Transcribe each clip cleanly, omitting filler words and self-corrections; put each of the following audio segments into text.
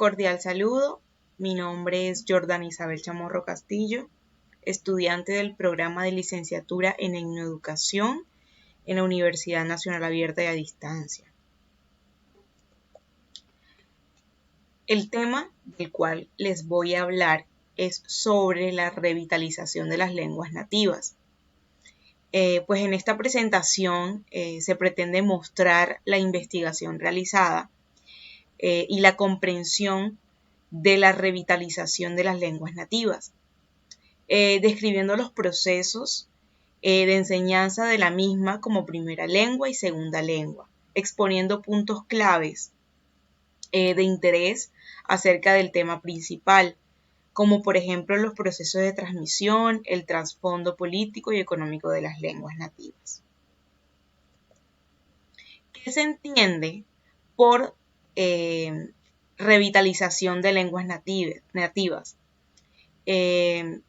Cordial saludo, mi nombre es Jordan Isabel Chamorro Castillo, estudiante del programa de licenciatura en Etnoeducación en la Universidad Nacional Abierta y a Distancia. El tema del cual les voy a hablar es sobre la revitalización de las lenguas nativas. Pues en esta presentación se pretende mostrar la investigación realizada y la comprensión de la revitalización de las lenguas nativas, describiendo los procesos de enseñanza de la misma como primera lengua y segunda lengua, exponiendo puntos claves de interés acerca del tema principal, como por ejemplo los procesos de transmisión, el trasfondo político y económico de las lenguas nativas. ¿Qué se entiende por revitalización de lenguas nativas? Se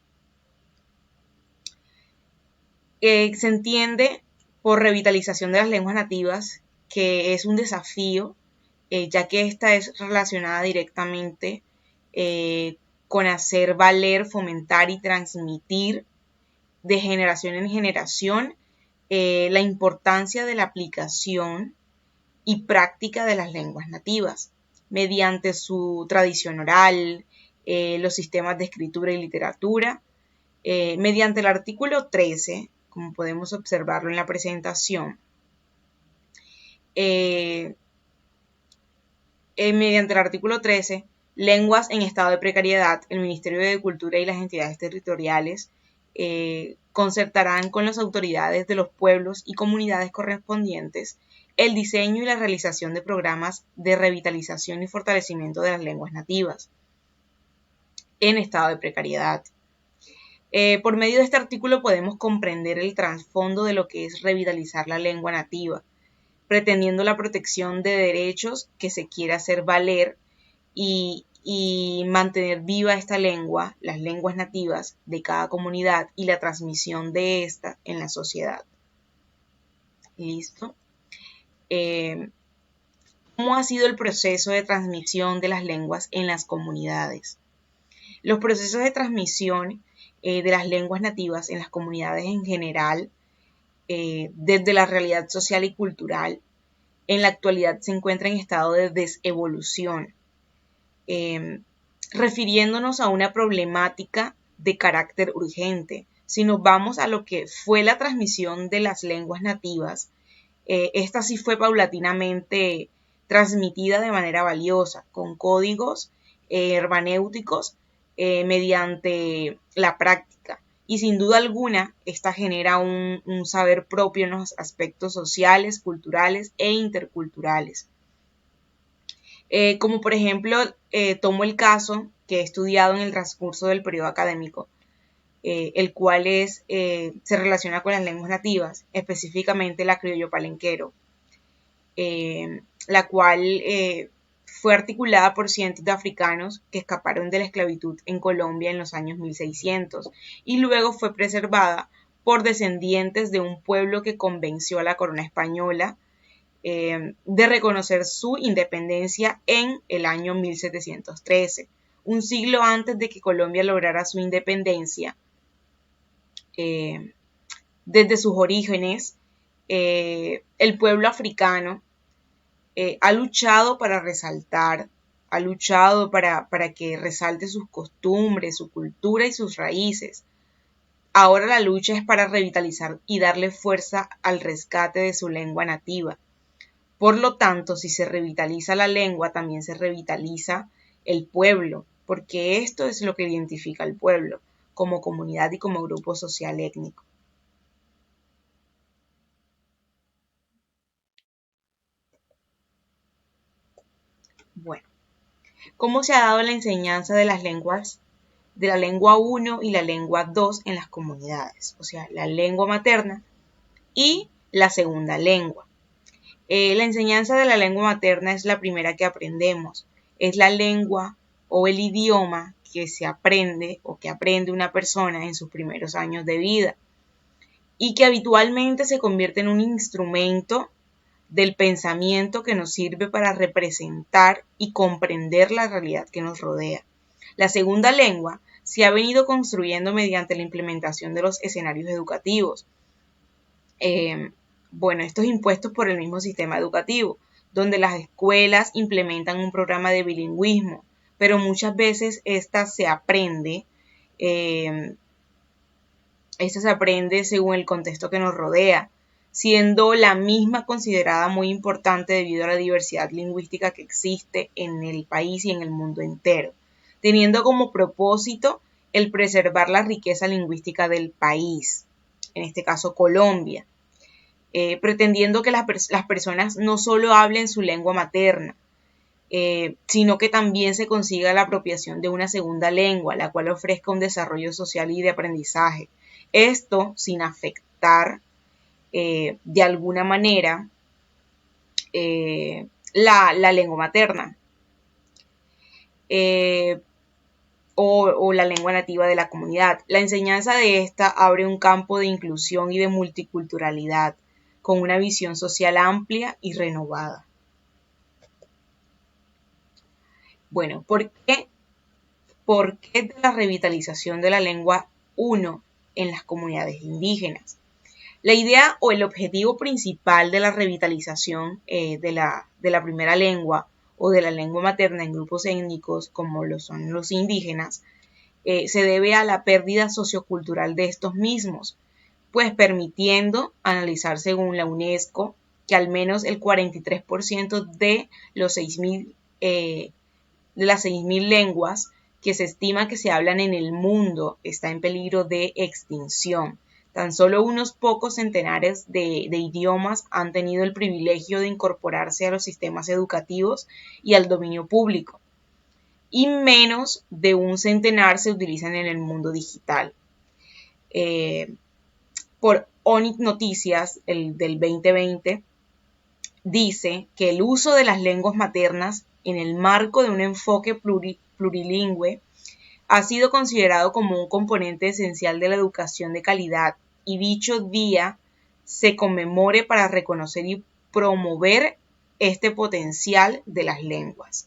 entiende por revitalización de las lenguas nativas que es un desafío, ya que esta es relacionada directamente con hacer valer, fomentar y transmitir de generación en generación la importancia de la aplicación y práctica de las lenguas nativas mediante su tradición oral, los sistemas de escritura y literatura, mediante el artículo 13, como podemos observarlo en la presentación, mediante el artículo 13, lenguas en estado de precariedad, el Ministerio de Cultura y las entidades territoriales concertarán con las autoridades de los pueblos y comunidades correspondientes el diseño y la realización de programas de revitalización y fortalecimiento de las lenguas nativas en estado de precariedad. Por medio de este artículo podemos comprender el trasfondo de lo que es revitalizar la lengua nativa, pretendiendo la protección de derechos que se quiere hacer valer y mantener viva esta lengua, las lenguas nativas de cada comunidad y la transmisión de esta en la sociedad. ¿Listo? ¿Cómo ha sido el proceso de transmisión de las lenguas en las comunidades? Los procesos de transmisión de las lenguas nativas en las comunidades en general, desde la realidad social y cultural, en la actualidad se encuentra en estado de desevolución, refiriéndonos a una problemática de carácter urgente. Si nos vamos a lo que fue la transmisión de las lenguas nativas, esta sí fue paulatinamente transmitida de manera valiosa, con códigos hermenéuticos mediante la práctica. Y sin duda alguna, esta genera un saber propio en los aspectos sociales, culturales e interculturales. Como por ejemplo, tomo el caso que he estudiado en el transcurso del periodo académico, el cual se relaciona con las lenguas nativas, específicamente la criollo palenquero, la cual fue articulada por cientos de africanos que escaparon de la esclavitud en Colombia en los años 1600 y luego fue preservada por descendientes de un pueblo que convenció a la corona española de reconocer su independencia en el año 1713, un siglo antes de que Colombia lograra su independencia. Desde sus orígenes, el pueblo africano ha luchado para resaltar, ha luchado para que resalte sus costumbres, su cultura y sus raíces. Ahora la lucha es para revitalizar y darle fuerza al rescate de su lengua nativa. Por lo tanto, si se revitaliza la lengua, también se revitaliza el pueblo, porque esto es lo que identifica al pueblo como comunidad y como grupo social étnico. Bueno, ¿cómo se ha dado la enseñanza de las lenguas, de la lengua 1 y la lengua 2 en las comunidades? O sea, la lengua materna y la segunda lengua. La enseñanza de la lengua materna es la primera que aprendemos. Es la lengua o el idioma que se aprende o que aprende una persona en sus primeros años de vida y que habitualmente se convierte en un instrumento del pensamiento que nos sirve para representar y comprender la realidad que nos rodea. La segunda lengua se ha venido construyendo mediante la implementación de los escenarios educativos. Estos impuestos por el mismo sistema educativo, donde las escuelas implementan un programa de bilingüismo, pero muchas veces esta se aprende según el contexto que nos rodea, siendo la misma considerada muy importante debido a la diversidad lingüística que existe en el país y en el mundo entero, teniendo como propósito el preservar la riqueza lingüística del país, en este caso Colombia, pretendiendo que las personas no solo hablen su lengua materna, sino que también se consiga la apropiación de una segunda lengua, la cual ofrezca un desarrollo social y de aprendizaje. Esto sin afectar de alguna manera la lengua materna o la lengua nativa de la comunidad. La enseñanza de esta abre un campo de inclusión y de multiculturalidad, con una visión social amplia y renovada. Bueno, ¿por qué de la revitalización de la lengua 1 en las comunidades indígenas? La idea o el objetivo principal de la revitalización de la primera lengua o de la lengua materna en grupos étnicos como lo son los indígenas se debe a la pérdida sociocultural de estos mismos, pues permitiendo analizar según la UNESCO que al menos el 43% de las 6.000 lenguas que se estima que se hablan en el mundo está en peligro de extinción. Tan solo unos pocos centenares de idiomas han tenido el privilegio de incorporarse a los sistemas educativos y al dominio público, y menos de un centenar se utilizan en el mundo digital. Por ONIC Noticias, el del 2020, dice que el uso de las lenguas maternas en el marco de un enfoque plurilingüe ha sido considerado como un componente esencial de la educación de calidad, y dicho día se conmemore para reconocer y promover este potencial de las lenguas.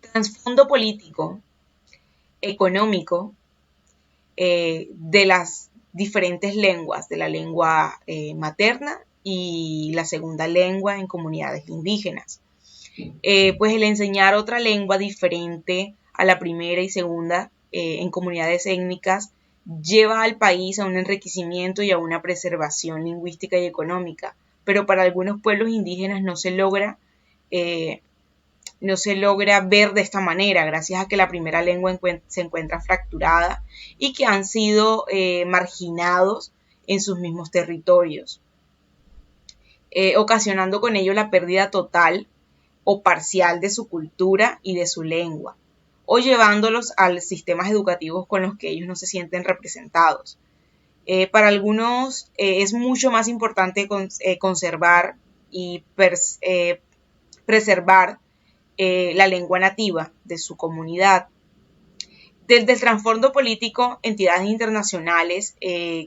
Trasfondo político, económico, de las diferentes lenguas, de la lengua materna y la segunda lengua en comunidades indígenas. Pues el enseñar otra lengua diferente a la primera y segunda en comunidades étnicas lleva al país a un enriquecimiento y a una preservación lingüística y económica, pero para algunos pueblos indígenas no se logra ver de esta manera, gracias a que la primera lengua se encuentra fracturada y que han sido marginados en sus mismos territorios, ocasionando con ello la pérdida total o parcial de su cultura y de su lengua, o llevándolos a los sistemas educativos con los que ellos no se sienten representados. Para algunos es mucho más importante conservar y preservar la lengua nativa de su comunidad. Desde el trasfondo político, entidades internacionales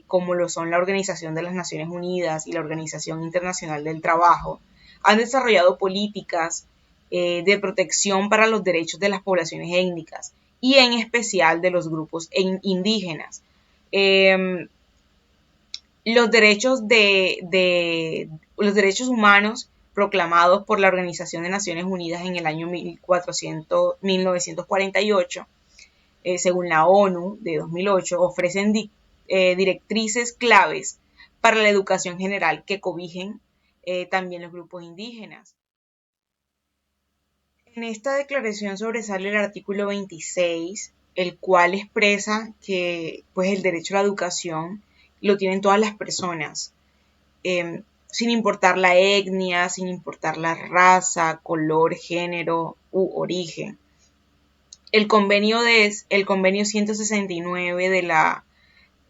como lo son la Organización de las Naciones Unidas y la Organización Internacional del Trabajo han desarrollado políticas de protección para los derechos de las poblaciones étnicas y en especial de los grupos indígenas. Los derechos humanos proclamados por la Organización de Naciones Unidas en el año 1948, según la ONU de 2008, ofrecen directrices claves para la educación general que cobijen también los grupos indígenas. En esta declaración sobresale el artículo 26, el cual expresa que pues, el derecho a la educación lo tienen todas las personas, sin importar la etnia, sin importar la raza, color, género u origen. El convenio 169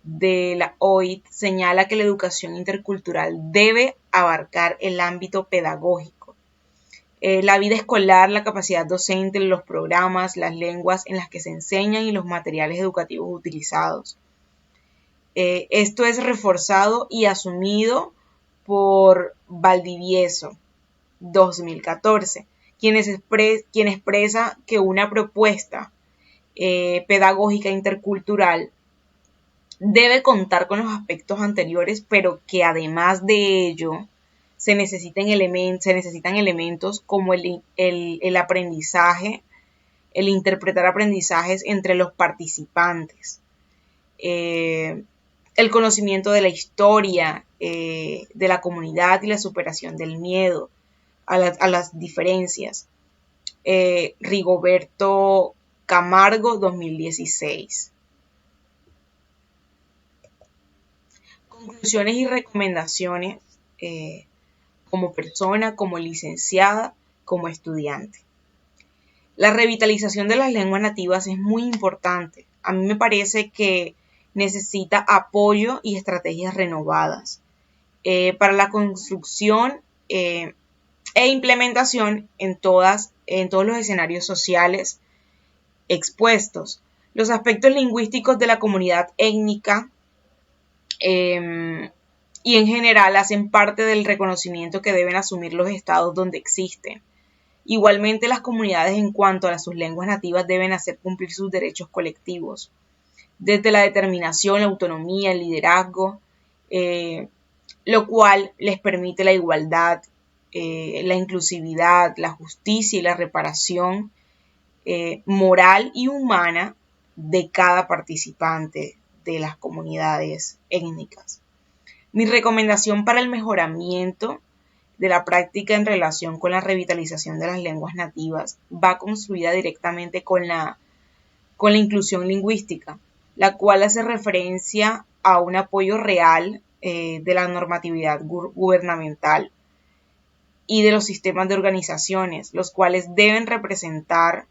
de la OIT señala que la educación intercultural debe abarcar el ámbito pedagógico, la vida escolar, la capacidad docente, los programas, las lenguas en las que se enseñan y los materiales educativos utilizados. Esto es reforzado y asumido por Valdivieso, 2014, quien expresa que una propuesta pedagógica intercultural debe contar con los aspectos anteriores, pero que además de ello se necesitan elementos como el aprendizaje, el interpretar aprendizajes entre los participantes, el conocimiento de la historia de la comunidad y la superación del miedo a las diferencias. Rigoberto Camargo, 2016. Conclusiones y recomendaciones como persona, como licenciada, como estudiante. La revitalización de las lenguas nativas es muy importante. A mí me parece que necesita apoyo y estrategias renovadas para la construcción e implementación en todos los escenarios sociales expuestos. Los aspectos lingüísticos de la comunidad étnica y en general hacen parte del reconocimiento que deben asumir los estados donde existen. Igualmente, las comunidades en cuanto a sus lenguas nativas deben hacer cumplir sus derechos colectivos, desde la determinación, la autonomía, el liderazgo, lo cual les permite la igualdad, la inclusividad, la justicia y la reparación moral y humana de cada participante de las comunidades étnicas. Mi recomendación para el mejoramiento de la práctica en relación con la revitalización de las lenguas nativas va construida directamente con la inclusión lingüística, la cual hace referencia a un apoyo real de la normatividad gubernamental y de los sistemas de organizaciones, los cuales deben representar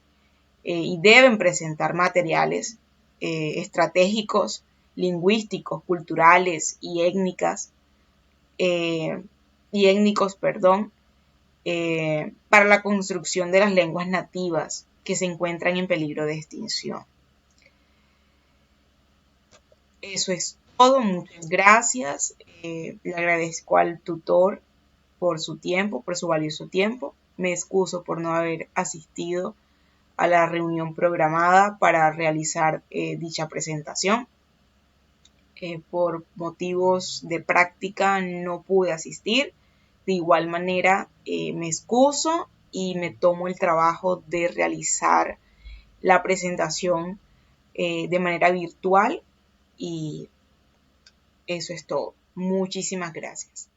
y deben presentar materiales estratégicos, lingüísticos, culturales y étnicos, para la construcción de las lenguas nativas que se encuentran en peligro de extinción. Eso es todo, muchas gracias. Le agradezco al tutor por su tiempo, por su valioso tiempo. Me excuso por no haber asistido a la reunión programada para realizar dicha presentación. Por motivos de práctica no pude asistir. De igual manera, me excuso y me tomo el trabajo de realizar la presentación de manera virtual y eso es todo. Muchísimas gracias.